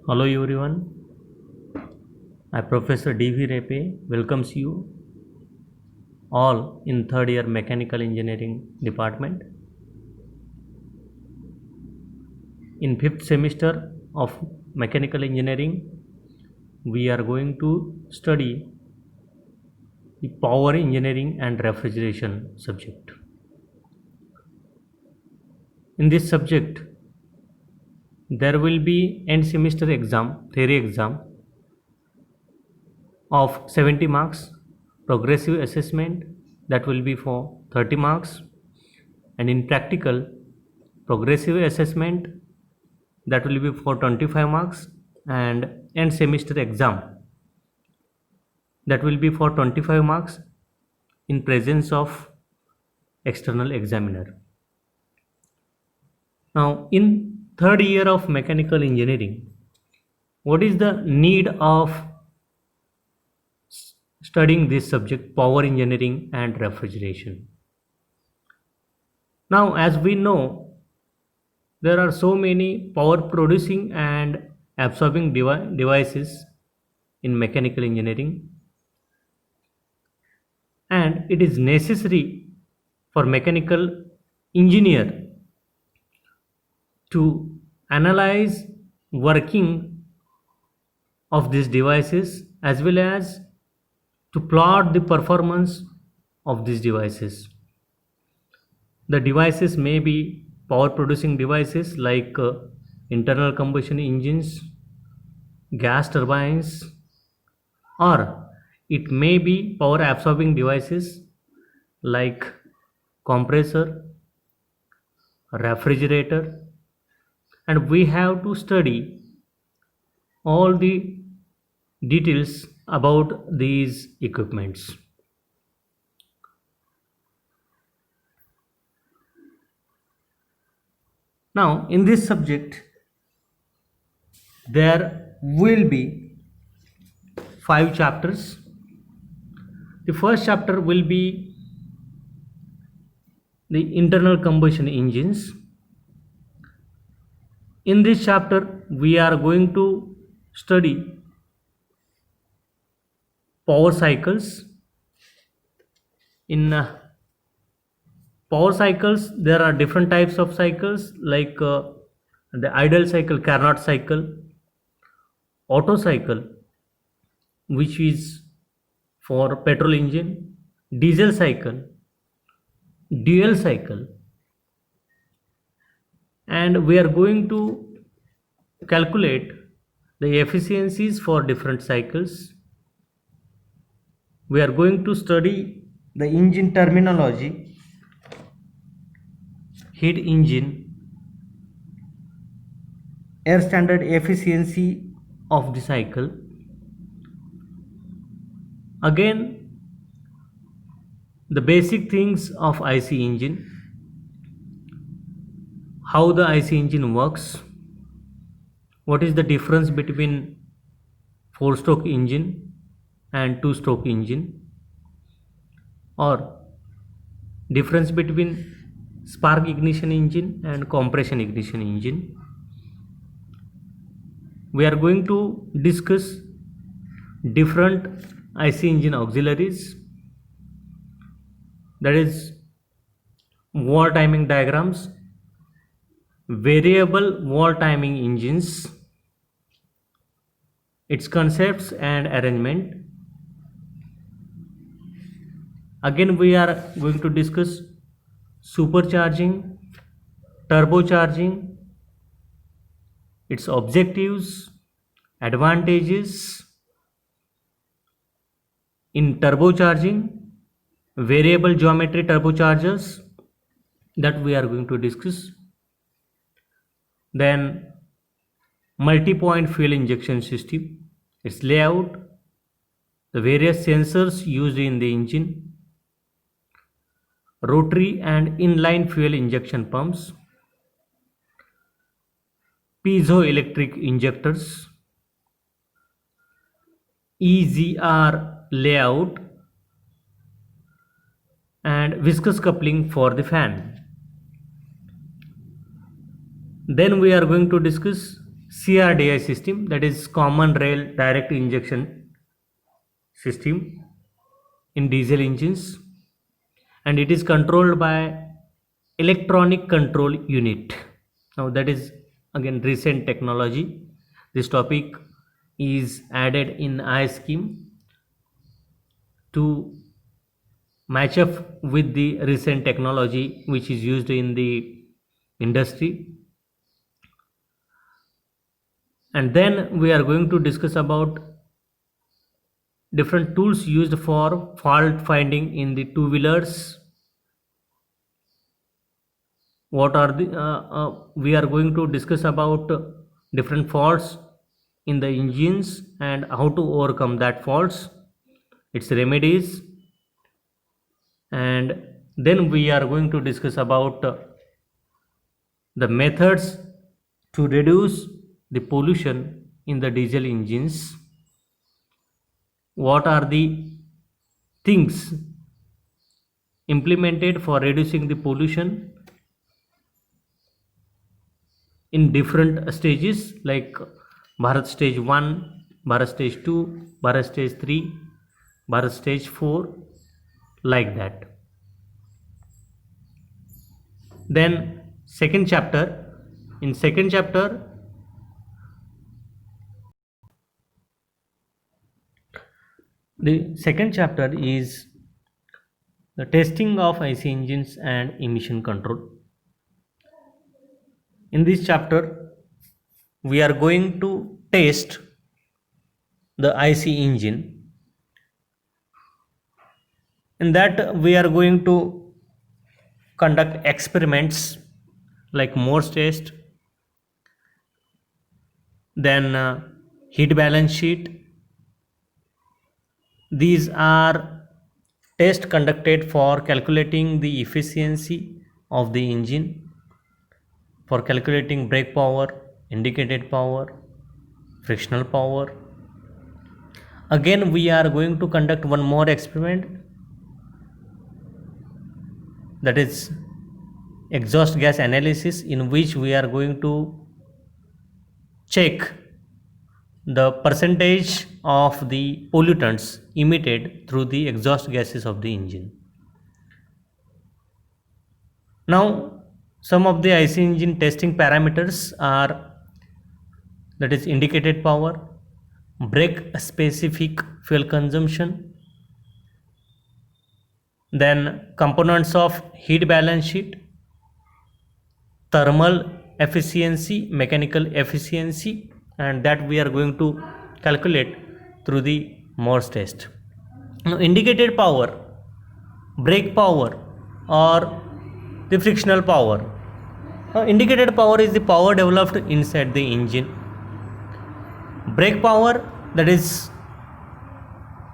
Hello everyone, I Professor D.V. Repe welcomes you all in third year Mechanical Engineering Department. In fifth semester of Mechanical Engineering, we are going to study the Power Engineering and Refrigeration subject. In this subject, there will be end semester exam, theory exam of 70 marks, progressive assessment that will be for 30 marks, and in practical progressive assessment that will be for 25 marks, and end semester exam that will be for 25 marks in presence of external examiner. Now in third year of mechanical engineering, what is the need of studying this subject, power engineering and refrigeration? Now as we know, there are so many power producing and absorbing devices in mechanical engineering, and it is necessary for mechanical engineer to analyze working of these devices as well as to plot the performance of these devices. The devices may be power producing devices like internal combustion engines, gas turbines, or it may be power absorbing devices like compressor, refrigerator, and we have to study all the details about these equipments. Now in this subject there will be 5 chapters. The first chapter will be the internal combustion engines. In this chapter we are going to study power cycles. In power cycles there are different types of cycles like the idle cycle, Carnot cycle, Otto cycle which is for petrol engine, diesel cycle, dual cycle, and we are going to calculate the efficiencies for different cycles. We are going to study the engine terminology, heat engine, air standard efficiency of the cycle. Again, the basic things of IC engine, how the IC engine works, what is the difference between 4-stroke engine and 2-stroke engine, or difference between spark ignition engine and compression ignition engine. We are going to discuss different IC engine auxiliaries, that is war timing diagrams, variable war timing engines, its concepts and arrangement. Again we are going to discuss supercharging, turbocharging, its objectives, advantages in turbocharging, variable geometry turbochargers that we are going to discuss. Then multi-point fuel injection system, its layout, the various sensors used in the engine, rotary and inline fuel injection pumps, piezoelectric injectors, EGR layout, and viscous coupling for the fan. Then we are going to discuss CRDI system, that is common rail direct injection system in diesel engines, and it is controlled by electronic control unit. Now that is again recent technology. This topic is added in I scheme to match up with the recent technology which is used in the industry. And then we are going to discuss about different tools used for fault finding in the two wheelers. What are the we are going to discuss about different faults in the engines and how to overcome that faults, its remedies, and then we are going to discuss about the methods to reduce the pollution in the diesel engines. What are the things implemented for reducing the pollution in different stages, like Bharat stage 1, Bharat stage 2, Bharat stage 3, Bharat stage 4, like that. Then second chapter, in second chapter the second chapter is the testing of IC engines and emission control. In this chapter we are going to test the IC engine. In that we are going to conduct experiments like Morse test, then heat balance sheet. These are tests conducted for calculating the efficiency of the engine, for calculating brake power, indicated power, frictional power. Again we are going to conduct one more experiment, that is exhaust gas analysis, in which we are going to check the percentage of the pollutants emitted through the exhaust gases of the engine. Now some of the IC engine testing parameters are, that is indicated power, brake specific fuel consumption, then components of heat balance sheet, thermal efficiency, mechanical efficiency, and that we are going to calculate through the Morse test. Now indicated power, brake power, or the frictional power. Now indicated power is the power developed inside the engine. Brake power, that is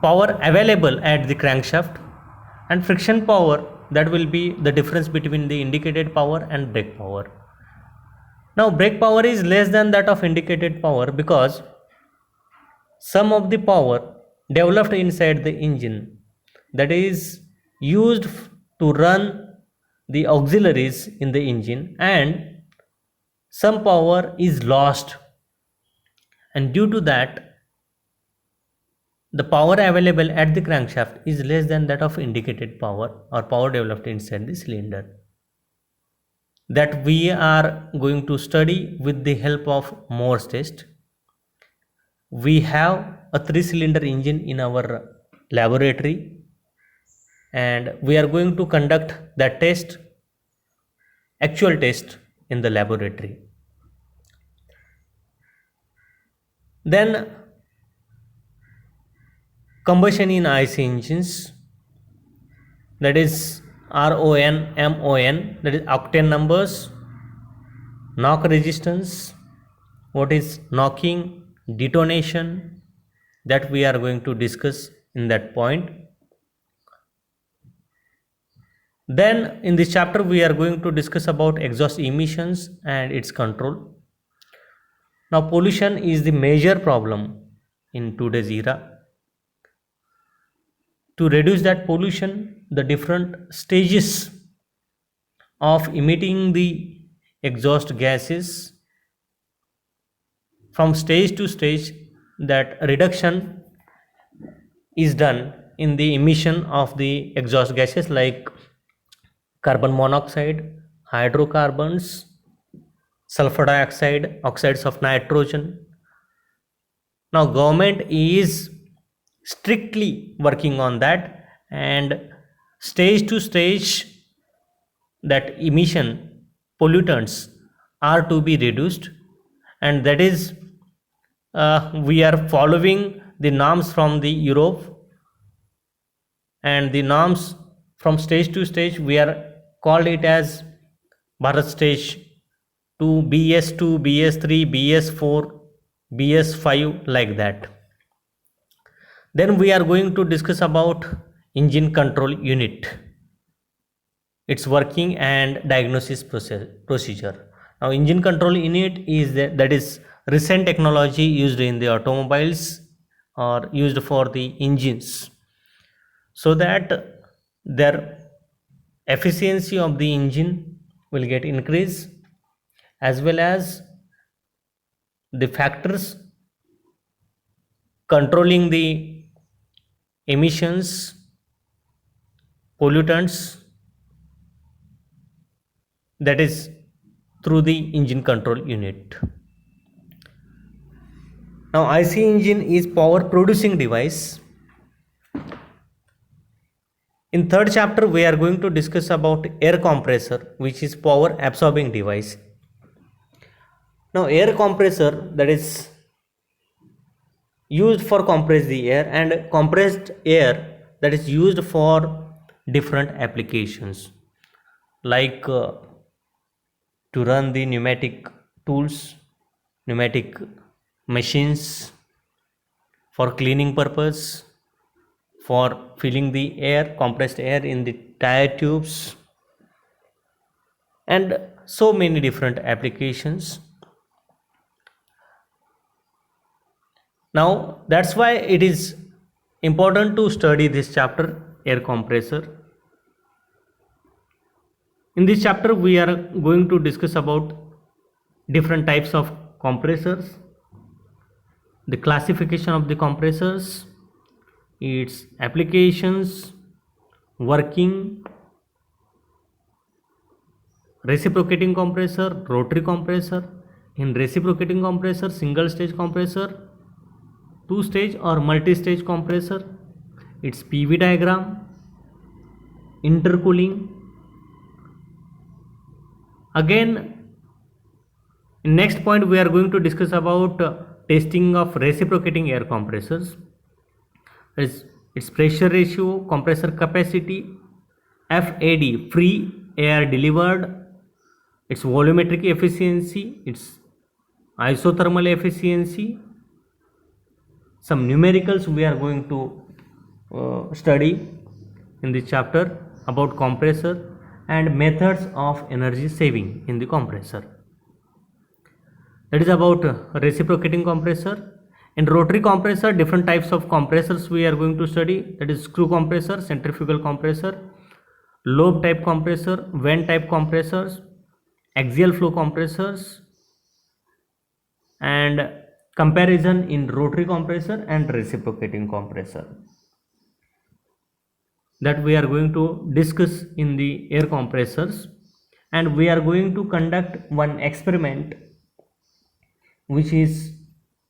power available at the crankshaft, and friction power, that will be the difference between the indicated power and brake power. Now brake power is less than that of indicated power because some of the power developed inside the engine, that is used to run the auxiliaries in the engine, and some power is lost, and due to that the power available at the crankshaft is less than that of indicated power or power developed inside the cylinder. That we are going to study with the help of Morse test. We have a 3-cylinder engine in our laboratory, and we are going to conduct that test, actual test, in the laboratory. Then combustion in IC engines, that is RON, MON, that is octane numbers, knock resistance, what is knocking, detonation, that we are going to discuss in that point. Then in this chapter we are going to discuss about exhaust emissions and its control. Now pollution is the major problem in today's era. To reduce that pollution, the different stages of emitting the exhaust gases from stage to stage, that reduction is done in the emission of the exhaust gases like carbon monoxide, hydrocarbons, sulfur dioxide, oxides of nitrogen. Now government is strictly working on that, and stage to stage that emission pollutants are to be reduced, and that is we are following the norms from the Europe, and the norms from stage to stage we are called it as Bharat stage 2, BS2, BS3, BS4, BS5, like that. Then we are going to discuss about engine control unit, its working and diagnosis procedure. Now engine control unit is that is recent technology used in the automobiles or used for the engines, so that their efficiency of the engine will get increased, as well as the factors controlling the emissions, pollutants, that is through the engine control unit. Now IC engine is power producing device. In third chapter we are going to discuss about air compressor, which is power absorbing device. Now air compressor, that is used for compress the air, and compressed air, that is used for different applications like to run the pneumatic tools, pneumatic machines, for cleaning purpose, for filling the air, compressed air in the tire tubes, and so many different applications. Now that's why it is important to study this chapter, air compressor. In this chapter we are going to discuss about different types of compressors, the classification of the compressors, its applications, working, reciprocating compressor, rotary compressor. In reciprocating compressor, single stage compressor, two stage or multi stage compressor, its PV diagram, intercooling. Again, in next point we are going to discuss about testing of reciprocating air compressors. Is its pressure ratio, compressor capacity, FAD, free air delivered, its volumetric efficiency, its isothermal efficiency. Some numericals we are going to study in this chapter about compressor, and methods of energy saving in the compressor. That is about reciprocating compressor. In rotary compressor, different types of compressors we are going to study, that is screw compressor, centrifugal compressor, lobe type compressor, vent type compressors, axial flow compressors, and comparison in rotary compressor and reciprocating compressor, that we are going to discuss in the air compressors. And we are going to conduct one experiment which is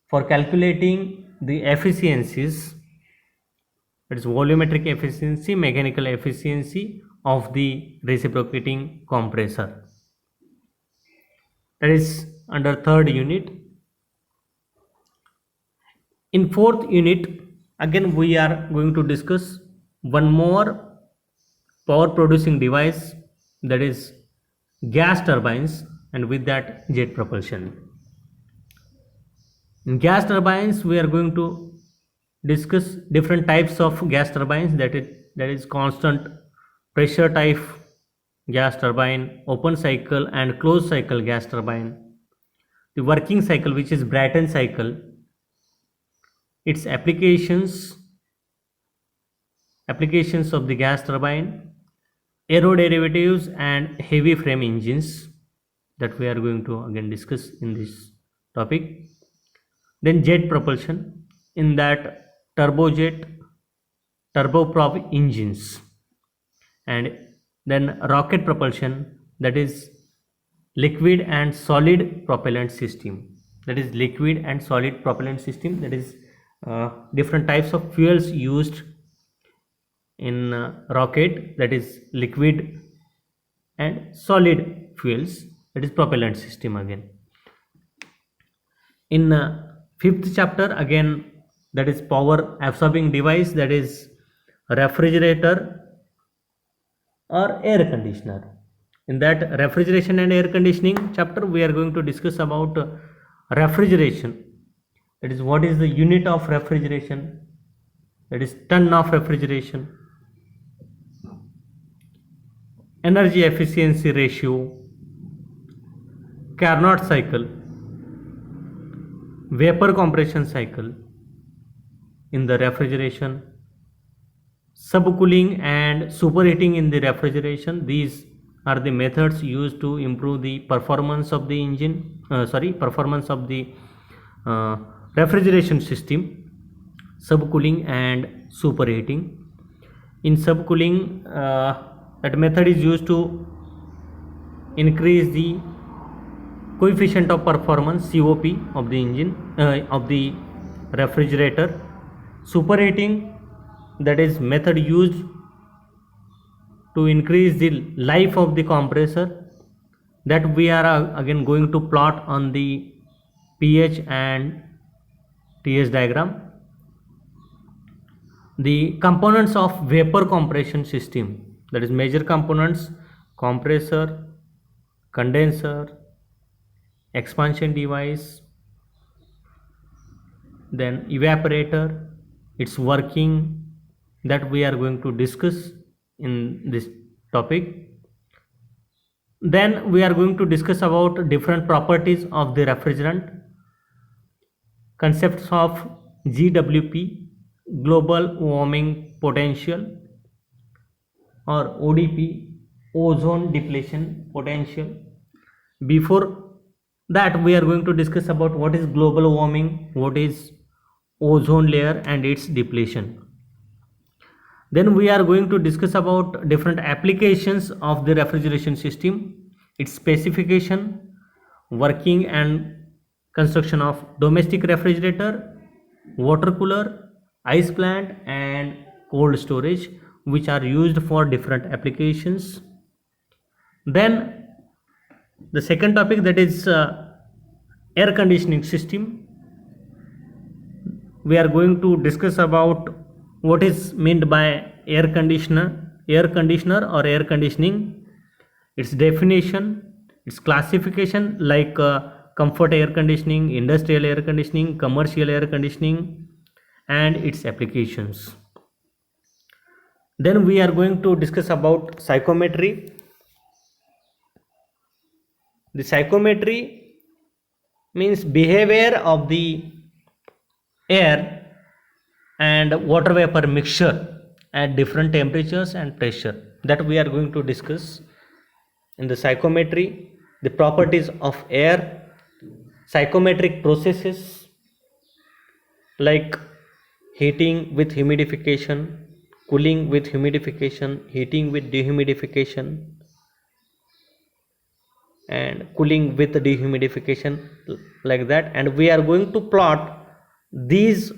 for calculating the efficiencies, that is volumetric efficiency, mechanical efficiency of the reciprocating compressor. That is under third unit. In fourth unit, again we are going to discuss one more power producing device, that is gas turbines, and with that jet propulsion. In gas turbines we are going to discuss different types of gas turbines, that is constant pressure type gas turbine, open cycle and closed cycle gas turbine, the working cycle which is Brayton cycle, its applications of the gas turbine, aeroderivatives and heavy frame engines, that we are going to again discuss in this topic. Then jet propulsion, in that turbojet, turboprop engines. And then rocket propulsion, that is liquid and solid propellant system. That is liquid and solid propellant system, that is different types of fuels used in rocket, that is liquid and solid fuels, that is propellant system again. In fifth chapter again, that is power absorbing device, that is refrigerator or air conditioner. In that refrigeration and air conditioning chapter, we are going to discuss about refrigeration, that is what is the unit of refrigeration, that is ton of refrigeration, energy efficiency ratio, Carnot cycle, vapor compression cycle in the refrigeration, subcooling and superheating in the refrigeration. These are the methods used to improve the performance of the performance of the refrigeration system. Subcooling and superheating. In subcooling, that method is used to increase the coefficient of performance, COP, of the engine of the refrigerator. Superheating, that is method used to increase the life of the compressor, that we are again going to plot on the pH and TS diagram. The components of vapor compression system, that is major components: compressor, condenser, expansion device, then evaporator, its working, that we are going to discuss in this topic. Then we are going to discuss about different properties of the refrigerant, concepts of GWP, global warming potential, or ODP, ozone depletion potential. Before that, we are going to discuss about what is global warming, what is ozone layer and its depletion. Then we are going to discuss about different applications of the refrigeration system, its specification, working and construction of domestic refrigerator, water cooler, ice plant and cold storage, which are used for different applications. Then the second topic, that is air conditioning system. We are going to discuss about what is meant by air conditioner or air conditioning, its definition, its classification, like comfort air conditioning, industrial air conditioning, commercial air conditioning, and its applications. Then we are going to discuss about psychometry. The psychometry means behavior of the air and water vapor mixture at different temperatures and pressure, that we are going to discuss in the psychometry. The properties of air, psychometric processes like heating with humidification, cooling with humidification, heating with dehumidification, and cooling with dehumidification, like that. And we are going to plot these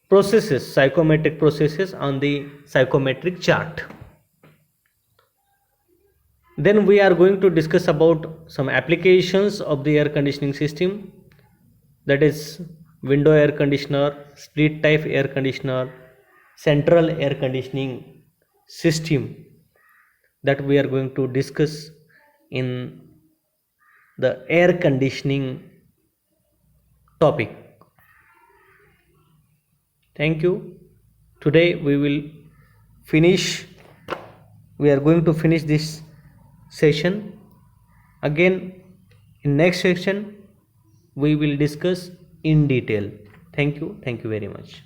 processes, psychometric processes, on the psychometric chart. Then we are going to discuss about some applications of the air conditioning system, that is window air conditioner, split type air conditioner, central air conditioning system, that we are going to discuss in the air conditioning topic. Thank you. Today we are going to finish this session. Again, in next section we will discuss in detail. Thank you very much.